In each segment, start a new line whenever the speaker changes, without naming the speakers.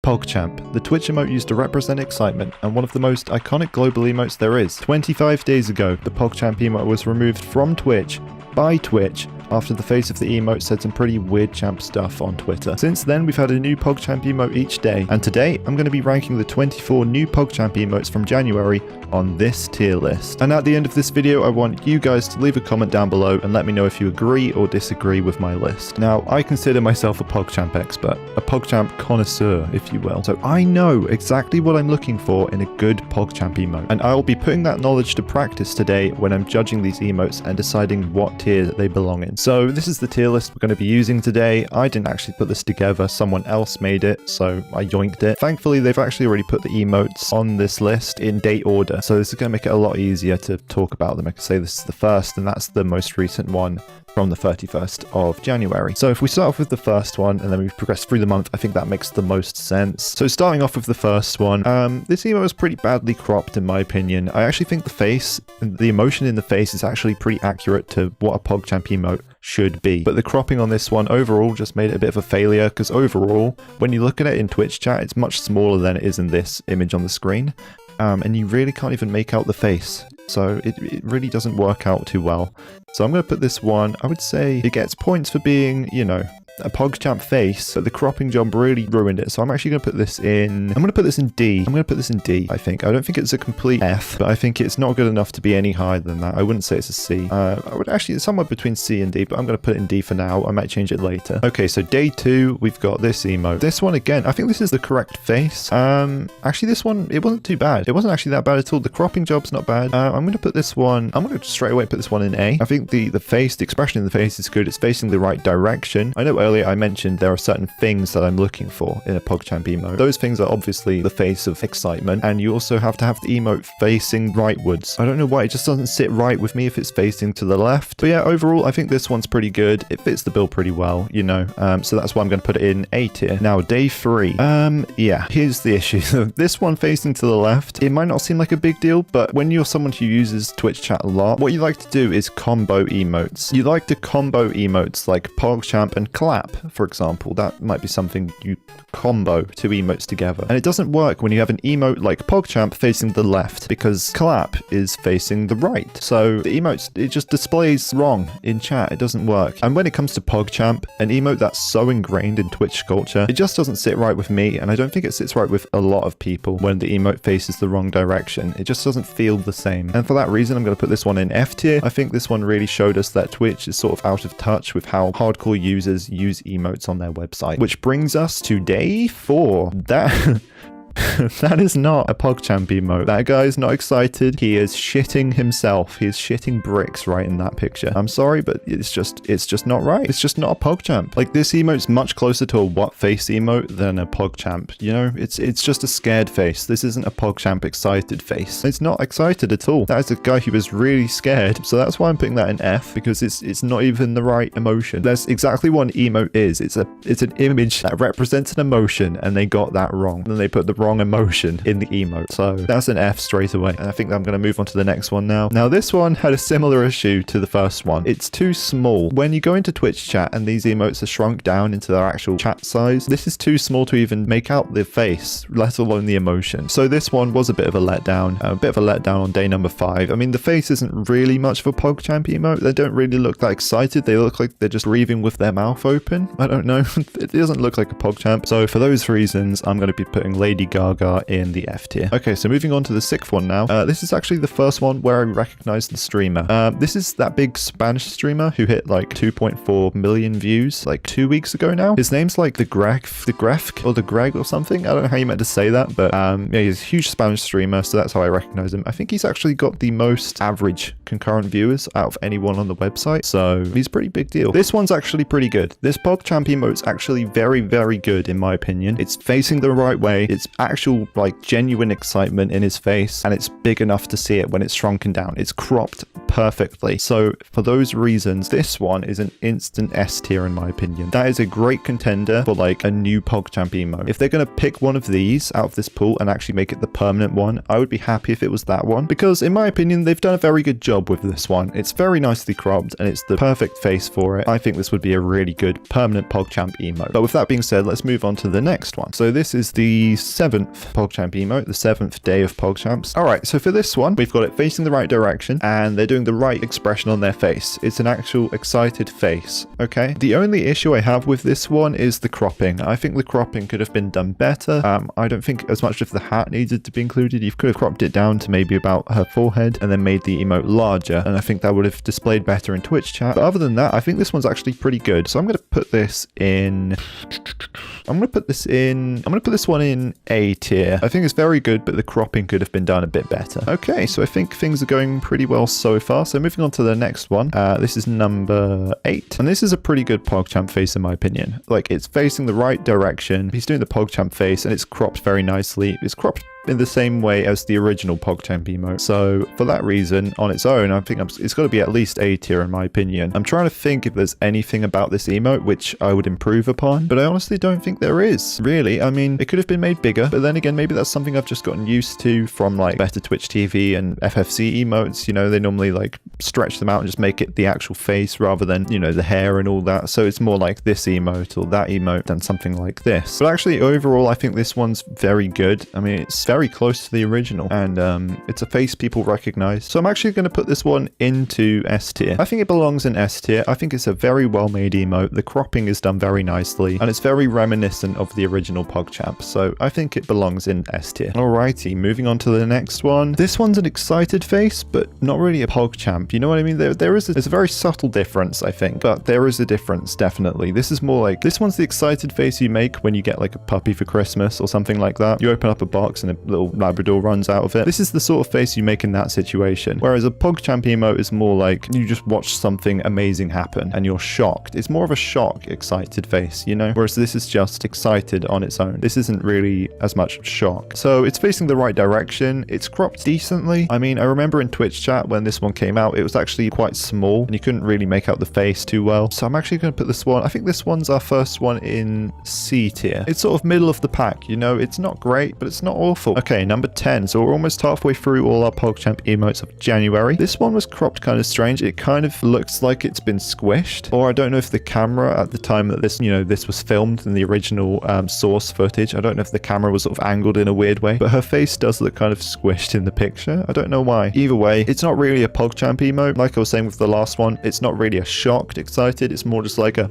PogChamp, the Twitch emote used to represent excitement and one of the most iconic global emotes there is. 25 days ago, the PogChamp emote was removed from Twitch by Twitch after the face of the emote said some pretty weird champ stuff on Twitter. Since then, we've had a new PogChamp emote each day, and today I'm going to be ranking the 24 new PogChamp emotes from January on this tier list. And at the end of this video, I want you guys to leave a comment down below and let me know if you agree or disagree with my list. Now, I consider myself a PogChamp expert, a PogChamp connoisseur, if you will. So I know exactly what I'm looking for in a good PogChamp emote, and I'll be putting that knowledge to practice today when I'm judging these emotes and deciding what tier they belong in. So this is the tier list we're going to be using today. I didn't actually put this together, someone else made it, so I yoinked it. Thankfully, they've actually already put the emotes on this list in date order, so this is going to make it a lot easier to talk about them. I can say this is the first, and that's the most recent one from the 31st of January. So if we start off with the first one and then we progress through the month, I think that makes the most sense. So starting off with the first one, this emote was pretty badly cropped in my opinion. I actually think the face, the emotion in the face is actually pretty accurate to what a PogChamp emote should be. But the cropping on this one overall just made it a bit of a failure, because overall, when you look at it in Twitch chat, it's much smaller than it is in this image on the screen. And you really can't even make out the face. So it really doesn't work out too well. So I'm going to put this one, I would say it gets points for being, you know, a PogChamp face, but the cropping job really ruined it. So I'm actually going to put this in, I'm going to put this in D. I'm going to put this in D, I think. I don't think it's a complete F, but I think it's not good enough to be any higher than that. I wouldn't say it's a C. I would actually, it's somewhere between C and D, but I'm going to put it in D for now. I might change it later. Okay, so day 2, we've got this emote. This one again, I think this is the correct face. Actually this one, it wasn't too bad. It wasn't actually that bad at all. The cropping job's not bad. I'm going to put this one, I'm going to straight away put this one in A. I think the face, the expression in the face is good. It's facing the right direction. I know earlier I mentioned there are certain things that I'm looking for in a PogChamp emote. Those things are obviously the face of excitement, and you also have to have the emote facing rightwards. I don't know why, it just doesn't sit right with me if it's facing to the left. But yeah, overall, I think this one's pretty good. It fits the bill pretty well, you know, so that's why I'm going to put it in A tier. Now, day 3. Yeah, here's the issue. This one facing to the left, it might not seem like a big deal, but when you're someone who uses Twitch chat a lot, what you like to do is combo emotes. You like to combo emotes like PogChamp and clap, for example. That might be something you combo two emotes together. And it doesn't work when you have an emote like PogChamp facing the left, because clap is facing the right. So the emotes, it just displays wrong in chat. It doesn't work. And when it comes to PogChamp, an emote that's so ingrained in Twitch culture, it just doesn't sit right with me, and I don't think it sits right with a lot of people when the emote faces the wrong direction. It just doesn't feel the same. And for that reason, I'm going to put this one in F tier. I think this one really showed us that Twitch is sort of out of touch with how hardcore users use emotes on their website. Which brings us to day 4. That is not a PogChamp emote. That guy is not excited. He is shitting himself. He is shitting bricks right in that picture. I'm sorry, but it's just not right. It's just not a PogChamp. Like, this emote's much closer to a what face emote than a PogChamp. You know, it's just a scared face. This isn't a PogChamp excited face. It's not excited at all. That is a guy who was really scared. So that's why I'm putting that in F, because it's not even the right emotion. That's exactly what an emote is. It's an image that represents an emotion, and they got that wrong. And they put the wrong emotion in the emote. So that's an F straight away. And I think I'm going to move on to the next one now. Now, this one had a similar issue to the first one. It's too small. When you go into Twitch chat and these emotes are shrunk down into their actual chat size, this is too small to even make out the face, let alone the emotion. So this one was a bit of a letdown. On day number 5. I mean, the face isn't really much of a PogChamp emote. They don't really look that excited. They look like they're just breathing with their mouth open. I don't know. It doesn't look like a PogChamp. So for those reasons, I'm going to be putting Lady Gaga in the F tier. Okay, so moving on to the 6th one now. This is actually the first one where I recognized the streamer. This is that big Spanish streamer who hit like 2.4 million views like 2 weeks ago now. His name's like the Greg or something. I don't know how you meant to say that, but yeah, he's a huge Spanish streamer, so that's how I recognize him. I think he's actually got the most average concurrent viewers out of anyone on the website, so he's a pretty big deal. This one's actually pretty good. This PogChamp emote's actually very, very good in my opinion. It's facing the right way. It's actually actual like genuine excitement in his face, and it's big enough to see it when it's shrunken down. It's cropped perfectly. So for those reasons, this one is an instant S tier in my opinion. That is a great contender for like a new PogChamp emote. If they're going to pick one of these out of this pool and actually make it the permanent one, I would be happy if it was that one, because in my opinion, they've done a very good job with this one. It's very nicely cropped and it's the perfect face for it. I think this would be a really good permanent PogChamp emote. But with that being said, let's move on to the next one. So this is the 7th PogChamp emote, the 7th day of PogChamps. All right, so for this one, we've got it facing the right direction and they're doing the right expression on their face. It's an actual excited face, okay? The only issue I have with this one is the cropping. I think the cropping could have been done better. I don't think as much of the hat needed to be included. You could have cropped it down to maybe about her forehead and then made the emote larger, and I think that would have displayed better in Twitch chat. But other than that, I think this one's actually pretty good. So I'm going to put this in... I'm going to put this one in A tier. I think it's very good, but the cropping could have been done a bit better. Okay, so I think things are going pretty well so far. So moving on to the next one. This is number 8. And this is a pretty good PogChamp face in my opinion. Like, it's facing the right direction. He's doing the PogChamp face and it's cropped very nicely. It's cropped in the same way as the original PogChamp emote. So for that reason, on its own, I think it's got to be at least A tier in my opinion. I'm trying to think if there's anything about this emote which I would improve upon, but I honestly don't think there is, really. I mean, it could have been made bigger, but then again, maybe that's something I've just gotten used to from like better Twitch TV and FFC emotes. You know, they normally like stretch them out and just make it the actual face rather than, you know, the hair and all that. So it's more like this emote or that emote than something like this. But actually, overall, I think this one's very good. I mean, it's very close to the original, and it's a face people recognize. So I'm actually going to put this one into S tier. I think it belongs in S tier. I think it's a very well made emote. The cropping is done very nicely and it's very reminiscent of the original PogChamp. So I think it belongs in S tier. Alrighty, moving on to the next one. This one's an excited face, but not really a PogChamp. You know what I mean? There's a very subtle difference, I think, but there is a difference, definitely. This is more like, this one's the excited face you make when you get like a puppy for Christmas or something like that. You open up a box and a little Labrador runs out of it. This is the sort of face you make in that situation. Whereas a PogChamp emote is more like you just watch something amazing happen and you're shocked. It's more of a shock, excited face, you know? Whereas this is just excited on its own. This isn't really as much shock. So it's facing the right direction. It's cropped decently. I mean, I remember in Twitch chat when this one came out, it was actually quite small and you couldn't really make out the face too well. So I'm actually going to put this one, I think this one's our first one in C tier. It's sort of middle of the pack, you know? It's not great, but it's not awful. Okay, number 10. So we're almost halfway through all our PogChamp emotes of January. This one was cropped kind of strange. It kind of looks like it's been squished, or I don't know if the camera at the time that this, you know, this was filmed in the original source footage, I don't know if the camera was sort of angled in a weird way, but her face does look kind of squished in the picture. I don't know why. Either way, it's not really a PogChamp emote. Like I was saying with the last one, it's not really a shocked excited. It's more just like a...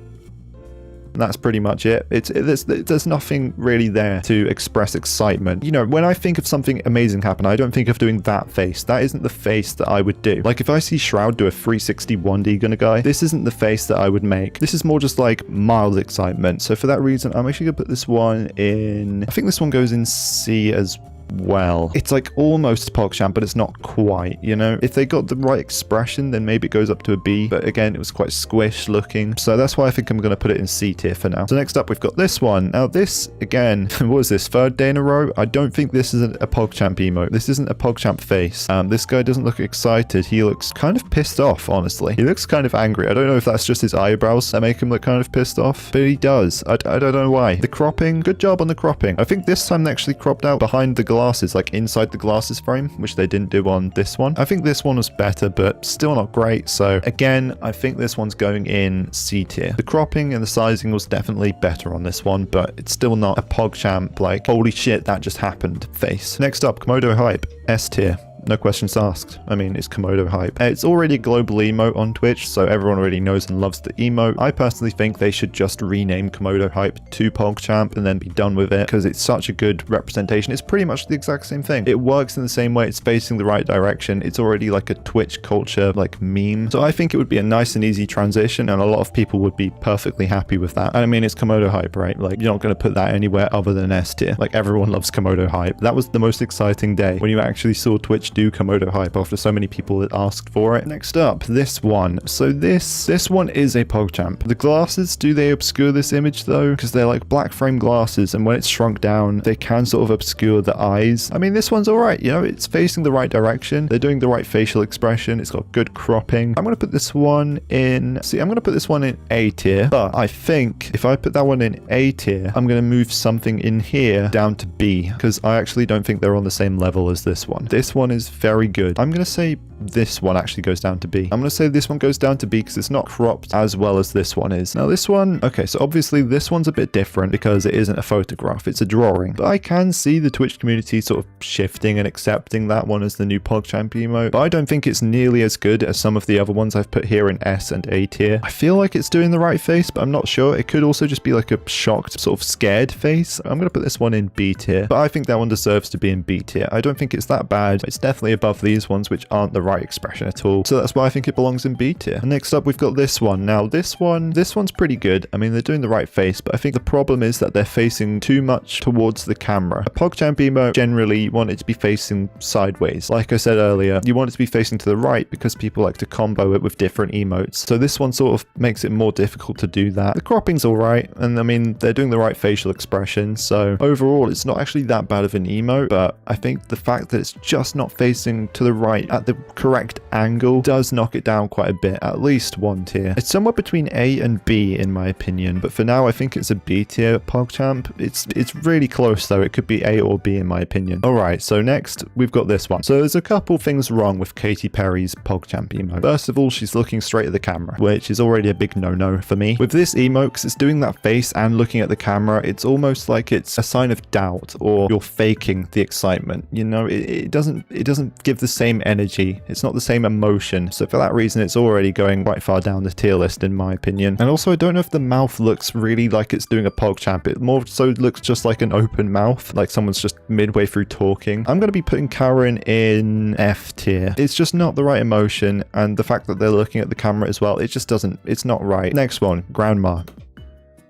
And that's pretty much it. There's nothing really there to express excitement. You know, when I think of something amazing happen, I don't think of doing that face. That isn't the face that I would do. Like if I see Shroud do a 360 1D gunner guy, this isn't the face that I would make. This is more just like mild excitement. So for that reason, I'm actually gonna put this one in... I think this one goes in C as well. It's like almost PogChamp, but it's not quite, you know? If they got the right expression, then maybe it goes up to a B, but again, it was quite squished looking. So that's why I think I'm going to put it in C tier for now. So next up, we've got this one. Now this, again, what is this, 3rd day in a row? I don't think this is a PogChamp emote. This isn't a PogChamp face. This guy doesn't look excited. He looks kind of pissed off, honestly. He looks kind of angry. I don't know if that's just his eyebrows that make him look kind of pissed off, but he does. I don't know why. The cropping, good job on the cropping. I think this time they actually cropped out behind the glasses, like inside the glasses frame, which they didn't do on this one. I think this one was better, but still not great. So again, I think this one's going in C tier. The cropping and the sizing was definitely better on this one, but it's still not a PogChamp like holy shit that just happened face. Next up, Komodo Hype, S tier. No questions asked. I mean, it's Komodo Hype. It's already a global emote on Twitch, so everyone already knows and loves the emote. I personally think they should just rename Komodo Hype to PogChamp and then be done with it, because it's such a good representation. It's pretty much the exact same thing. It works in the same way. It's facing the right direction. It's already like a Twitch culture, like meme. So I think it would be a nice and easy transition, and a lot of people would be perfectly happy with that. And I mean, it's Komodo Hype, right? Like, you're not going to put that anywhere other than S tier. Like, everyone loves Komodo Hype. That was the most exciting day when you actually saw Twitch Twitch do Komodo hype after so many people had asked for it. Next up, this one. So this one is a PogChamp. The glasses, do they obscure this image though? Because they're like black frame glasses, and when it's shrunk down, they can sort of obscure the eyes. I mean, this one's alright, you know, it's facing the right direction. They're doing the right facial expression. It's got good cropping. I'm going to put this one in, I'm going to put this one in A tier, but I think if I put that one in A tier, I'm going to move something in here down to B, because I actually don't think they're on the same level as this one. This one is very good. I'm going to say this one actually goes down to B. I'm going to say this one goes down to B because it's not cropped as well as this one is. Now this one, okay, so obviously this one's a bit different because it isn't a photograph, it's a drawing. But I can see the Twitch community sort of shifting and accepting that one as the new PogChamp emote. But I don't think it's nearly as good as some of the other ones I've put here in S and A tier. I feel like it's doing the right face, but I'm not sure. It could also just be like a shocked, sort of scared face. I'm going to put this one in B tier, but I think that one deserves to be in B tier. I don't think it's that bad. It's definitely above these ones, which aren't the right expression at all. So that's why I think it belongs in B tier. And next up, we've got this one. Now this one's pretty good. I mean, they're doing the right face, but I think the problem is that they're facing too much towards the camera. A PogChamp emote generally you want it to be facing sideways. Like I said earlier, you want it to be facing to the right because people like to combo it with different emotes. So this one sort of makes it more difficult to do that. The cropping's all right, and I mean, they're doing the right facial expression. So overall, it's not actually that bad of an emote, but I think the fact that it's just not facing to the right at the correct angle does knock it down quite a bit, at least one tier. It's somewhere between A and B in my opinion, but for now I think it's a B tier PogChamp. It's really close though. It could be A or B in my opinion. Alright, so next we've got this one. So there's a couple things wrong with Katy Perry's PogChamp emote. First of all, she's looking straight at the camera, which is already a big no-no for me. With this emote, because it's doing that face and looking at the camera, it's almost like it's a sign of doubt or you're faking the excitement. You know, it doesn't give the same energy. It's not the same emotion. So for that reason, it's already going quite far down the tier list in my opinion. And also, I don't know if the mouth looks really like it's doing a PogChamp. It more so looks just like an open mouth, like someone's just midway through talking. I'm going to be putting Karen in F tier. It's just not the right emotion, and the fact that they're looking at the camera as well, it's not right. Next one, Grandma.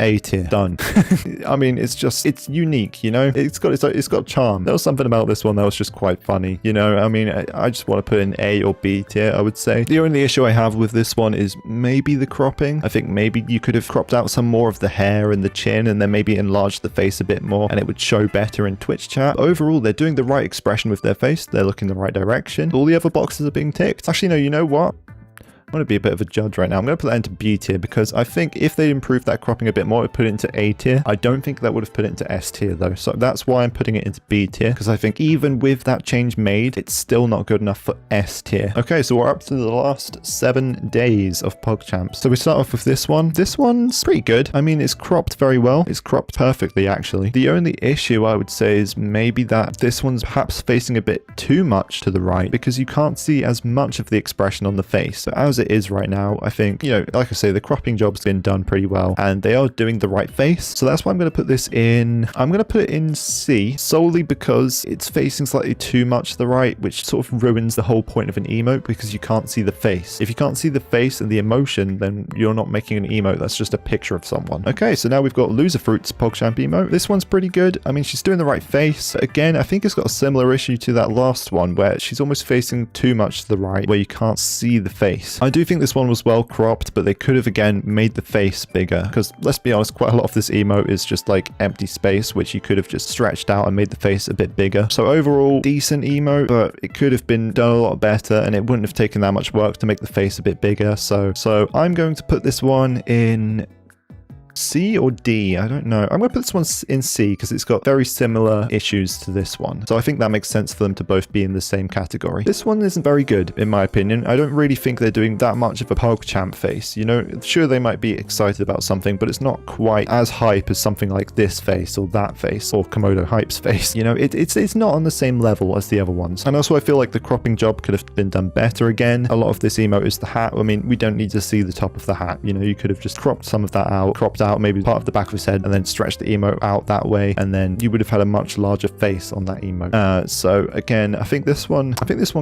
A tier. Done. I mean, it's unique, you know? It's got charm. There was something about this one that was just quite funny, you know? I mean, I just want to put in A or B tier, I would say. The only issue I have with this one is maybe the cropping. I think maybe you could have cropped out some more of the hair and the chin and then maybe enlarged the face a bit more and it would show better in Twitch chat. But overall, they're doing the right expression with their face. They're looking the right direction. All the other boxes are being ticked. Actually, no, you know what? I'm going to be a bit of a judge right now. I'm going to put that into B tier because I think if they improved that cropping a bit more, it put it into A tier. I don't think that would have put it into S tier though. So that's why I'm putting it into B tier, because I think even with that change made, it's still not good enough for S tier. Okay, so we're up to the last 7 days of PogChamps. So we start off with this one. This one's pretty good. I mean, it's cropped very well. It's cropped perfectly, actually. The only issue I would say is maybe that this one's perhaps facing a bit too much to the right because you can't see as much of the expression on the face. So as it is right now, I think, you know, like I say, the cropping job's been done pretty well and they are doing the right face. So that's why I'm going to put this in. I'm going to put it in C solely because it's facing slightly too much to the right, which sort of ruins the whole point of an emote because you can't see the face. If you can't see the face and the emotion, then you're not making an emote. That's just a picture of someone. Okay, so now we've got Loser Fruit's PogChamp emote. This one's pretty good. I mean, she's doing the right face. Again, I think it's got a similar issue to that last one where she's almost facing too much to the right where you can't see the face. I do think this one was well cropped, but they could have again made the face bigger because let's be honest, quite a lot of this emote is just like empty space which you could have just stretched out and made the face a bit bigger. So overall, decent emote, but it could have been done a lot better and it wouldn't have taken that much work to make the face a bit bigger. So I'm going to put this one in C or D, I don't know. I'm going to put this one in C because it's got very similar issues to this one. So I think that makes sense for them to both be in the same category. This one isn't very good, in my opinion. I don't really think they're doing that much of a PogChamp face. You know, sure, they might be excited about something, but it's not quite as hype as something like this face or that face or Komodo Hype's face. You know, it's not on the same level as the other ones. And also, I feel like the cropping job could have been done better again. A lot of this emote is the hat. I mean, we don't need to see the top of the hat. You know, you could have just cropped some of that out, cropped out out maybe part of the back of his head and then stretch the emote out that way, and then you would have had a much larger face on that emote. So again, I think this one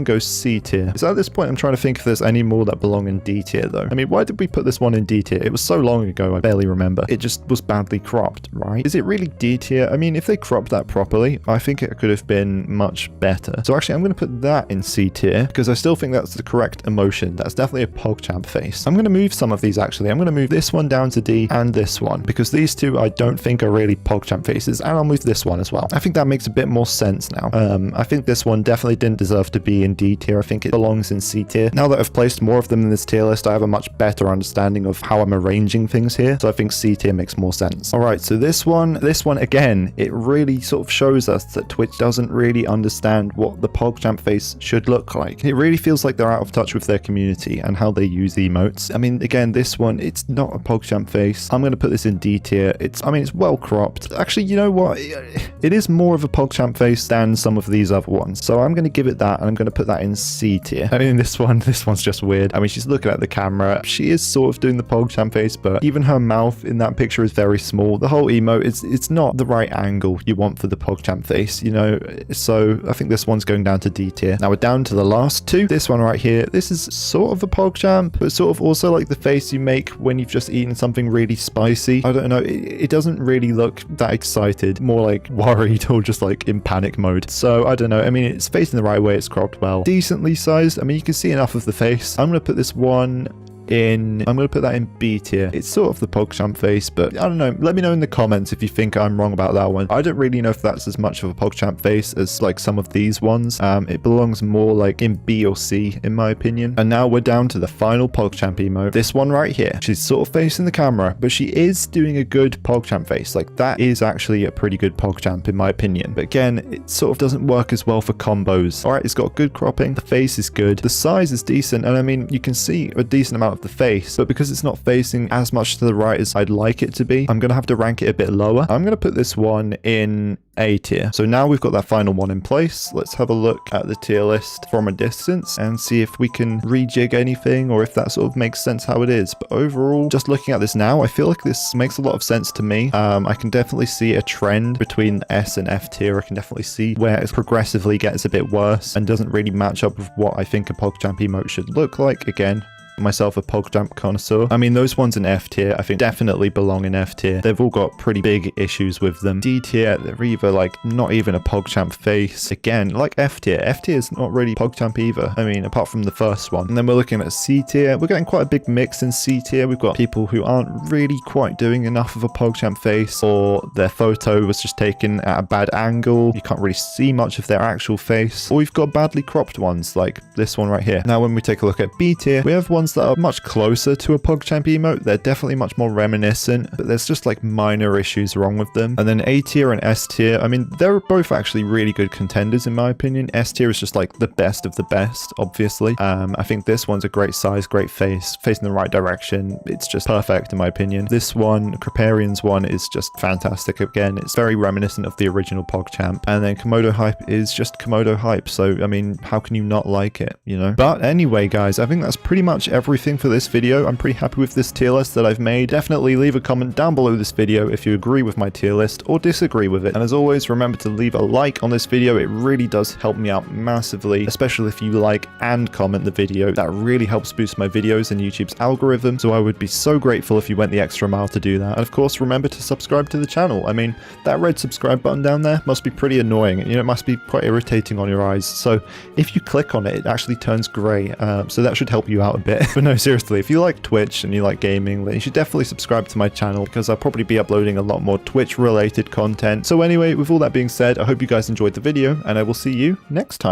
goes C tier. So at this point, I'm trying to think if there's any more that belong in D tier though. I mean, why did we put this one in D tier? It was so long ago, I barely remember. It just was badly cropped, right? Is it really D tier? I mean, if they cropped that properly, I think it could have been much better. So actually, I'm going to put that in C tier because I still think that's the correct emotion. That's definitely a PogChamp face. I'm going to move some of these actually. I'm going to move this one down to D and this one because these two I don't think are really PogChamp faces, and I'll move this one as well. I think that makes a bit more sense now. I think this one definitely didn't deserve to be in D tier. I think it belongs in C tier. Now that I've placed more of them in this tier list, I have a much better understanding of how I'm arranging things here. So I think C tier makes more sense. All right, so this one again, it really sort of shows us that Twitch doesn't really understand what the PogChamp face should look like. It really feels like they're out of touch with their community and how they use emotes. I mean, again, this one, it's not a PogChamp face. I'm going to put this in D tier. It's well cropped. Actually, you know what? It is more of a PogChamp face than some of these other ones. So I'm going to give it that, and I'm going to put that in C tier. I mean, this one's just weird. I mean, she's looking at the camera. She is sort of doing the PogChamp face, but even her mouth in that picture is very small. The whole emote, it's not the right angle you want for the PogChamp face, you know? So I think this one's going down to D tier. Now we're down to the last two. This one right here, this is sort of a PogChamp, but sort of also like the face you make when you've just eaten something really spicy. I don't know, it doesn't really look that excited, more like worried or just like in panic mode. So I don't know, I mean, it's facing the right way, it's cropped well. Decently sized, I mean, you can see enough of the face. I'm going to put this one I'm going to put that in B tier. It's sort of the PogChamp face, but I don't know. Let me know in the comments if you think I'm wrong about that one. I don't really know if that's as much of a PogChamp face as like some of these ones. It belongs more like in B or C in my opinion. And now we're down to the final PogChamp emote. This one right here. She's sort of facing the camera, but she is doing a good PogChamp face. Like that is actually a pretty good PogChamp in my opinion. But again, it sort of doesn't work as well for combos. All right, it's got good cropping. The face is good. The size is decent. And I mean, you can see a decent amount of the face, but because it's not facing as much to the right as I'd like it to be, I'm going to have to rank it a bit lower. I'm going to put this one in A tier. So now we've got that final one in place. Let's have a look at the tier list from a distance and see if we can rejig anything or if that sort of makes sense how it is. But overall, just looking at this now, I feel like this makes a lot of sense to me. I can definitely see a trend between S and F tier. I can definitely see where it progressively gets a bit worse and doesn't really match up with what I think a PogChamp emote should look like. Again, myself a PogChamp connoisseur. I mean, those ones in F tier, I think definitely belong in F tier. They've all got pretty big issues with them. D tier, they're either like not even a PogChamp face. Again, like F tier. F tier is not really PogChamp either. I mean, apart from the first one. And then we're looking at C tier. We're getting quite a big mix in C tier. We've got people who aren't really quite doing enough of a PogChamp face, or their photo was just taken at a bad angle. You can't really see much of their actual face. Or we've got badly cropped ones like this one right here. Now, when we take a look at B tier, we have ones that are much closer to a PogChamp emote. They're definitely much more reminiscent, but there's just like minor issues wrong with them. And then A tier and S tier, I mean, they're both actually really good contenders in my opinion. S tier is just like the best of the best, obviously. I think this one's a great size, great face, facing the right direction. It's just perfect in my opinion. This one, Kriparian's one, is just fantastic. Again, it's very reminiscent of the original PogChamp. And then Komodo Hype is just Komodo Hype. So, I mean, how can you not like it, you know? But anyway, guys, I think that's pretty much everything for this video. I'm pretty happy with this tier list that I've made. Definitely leave a comment down below this video if you agree with my tier list or disagree with it. And as always, remember to leave a like on this video. It really does help me out massively, especially if you like and comment the video. That really helps boost my videos in YouTube's algorithm. So I would be so grateful if you went the extra mile to do that. And of course, remember to subscribe to the channel. I mean, that red subscribe button down there must be pretty annoying. You know, it must be quite irritating on your eyes. So if you click on it, it actually turns grey. So that should help you out a bit. But no, seriously, if you like Twitch and you like gaming, then you should definitely subscribe to my channel because I'll probably be uploading a lot more Twitch related content. So anyway, with all that being said, I hope you guys enjoyed the video and I will see you next time.